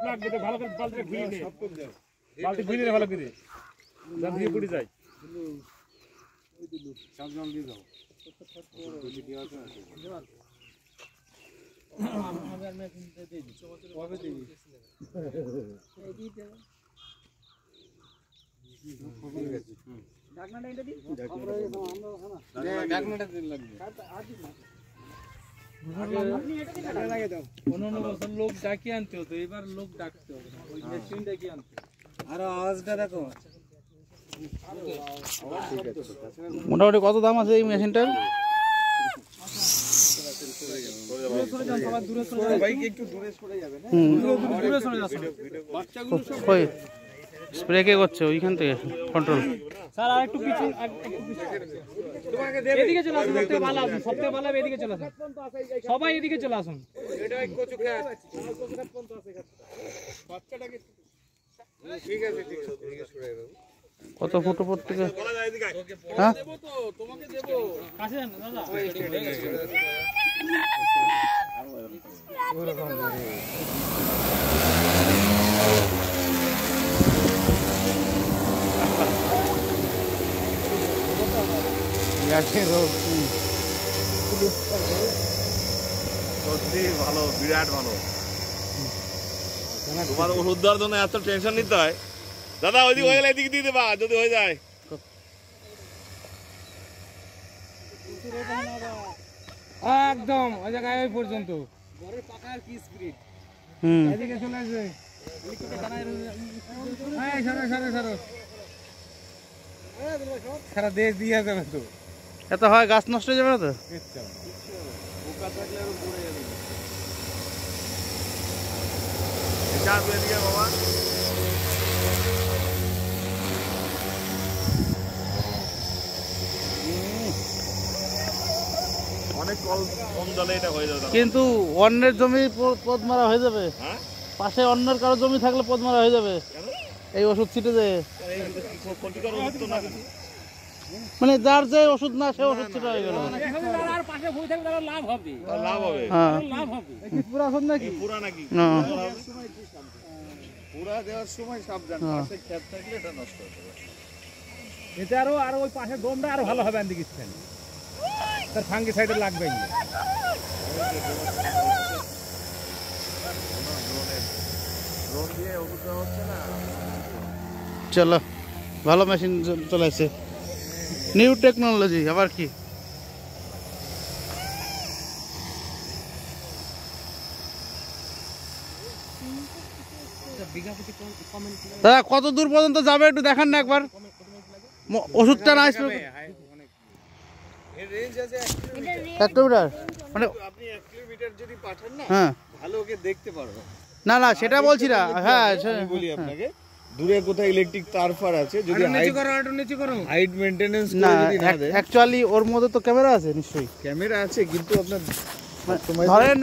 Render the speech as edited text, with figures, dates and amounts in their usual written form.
লাগবে তো ভালো করে বালতিটা ঘুরিয়ে নে বালতি ঘুরিয়ে নে ভালো করে যা দিয়ে পড়ে যায় ওই দিলু সব জল দিয়ে দাও ভিডিও আছে আমাদের মেশিন দিয়ে দিই কবে দিবি এই দিয়ে দাও ঢাকনাটা এটা দিই ঢাকনাটা দিন লাগবে লোক ডাকি আনতে হতো এবার লোক ডাকতে হবে ওই মেশিন ডাকি আনতে আর আওয়াজটা দেখো মোটামুটি কত দাম আছে এই মেশিনটার? স্প্রে কে করছে ওইখান থেকে কন্ট্রোল? স্যার আর একটু পিছন এদিকে চলে আসুন সবথেকে ভালো এদিকে চলে আসুন সবাই এদিকে চলে আসুন কত ফুট উপর থেকে? হ্যাঁ ভালো বিরাট ভালো তোমার ওষুধ দেওয়ার জন্য এত টেনশন নিতে হয় দাদা ওইদিকে হয়ে গেলে এদিকে দিয়ে দেবা যদি হয়ে যায় একদম ওই জায়গায় ওই পর্যন্ত ঘরের পাকার কি স্পিড এদিকে চলে আসবে সারা দেশ দিয়ে যাবে তো এত হয় গাছ নষ্ট হয়ে যাবে না তো? পোকা থাকলে আরো পড়ে যাবে এদিকে বাবা অনেক কম জলে এটা হয়ে যাবে কিন্তু অন্যের জমি পদ মারা হয়ে যাবে। হ্যাঁ পাশে অন্যের কারো জমি থাকলে পদ মারা হয়ে যাবে এই ওষুধ ছিটে দেয়। মানে যার যে ওষুধ না সে ওষুধ ছিটা হয়ে গেল। লাভ হবে লাভ হবে লাভ হবে পুরা ওষুধ নাকি পুরা নাকি পুরা দেওয়ার সময় সাবধান পাশে ক্ষেত থাকলে এটা নষ্ট হয়ে যাবে এটা আরো ওই পাশে দমটা আরো ভালো হবে আন্দিকে তার ফাঙ্গি সাইডে লাগবে না চলো ভালো মেশিন চলে আসছে নিউ টেকনোলজি আবার কি দাদা কত দূর পর্যন্ত যাবে একটু দেখান না একবার ওষুধটা না আসবে 1 কিলোমিটার মানে আপনি 1 কিলোমিটার যদি পাঠান না হ্যাঁ ভালো ওকে দেখতে পারবে না না সেটা বলছি না হ্যাঁ বলি আপনাকে দূরে কোথায় ইলেকট্রিক তার ফার আছে যদি হাইট মেইনটেনেন্স না যদি না দেয় অ্যাকচুয়ালি ওর মধ্যে তো ক্যামেরা আছে নিশ্চয়ই ক্যামেরা আছে কিন্তু আপনার ধরেন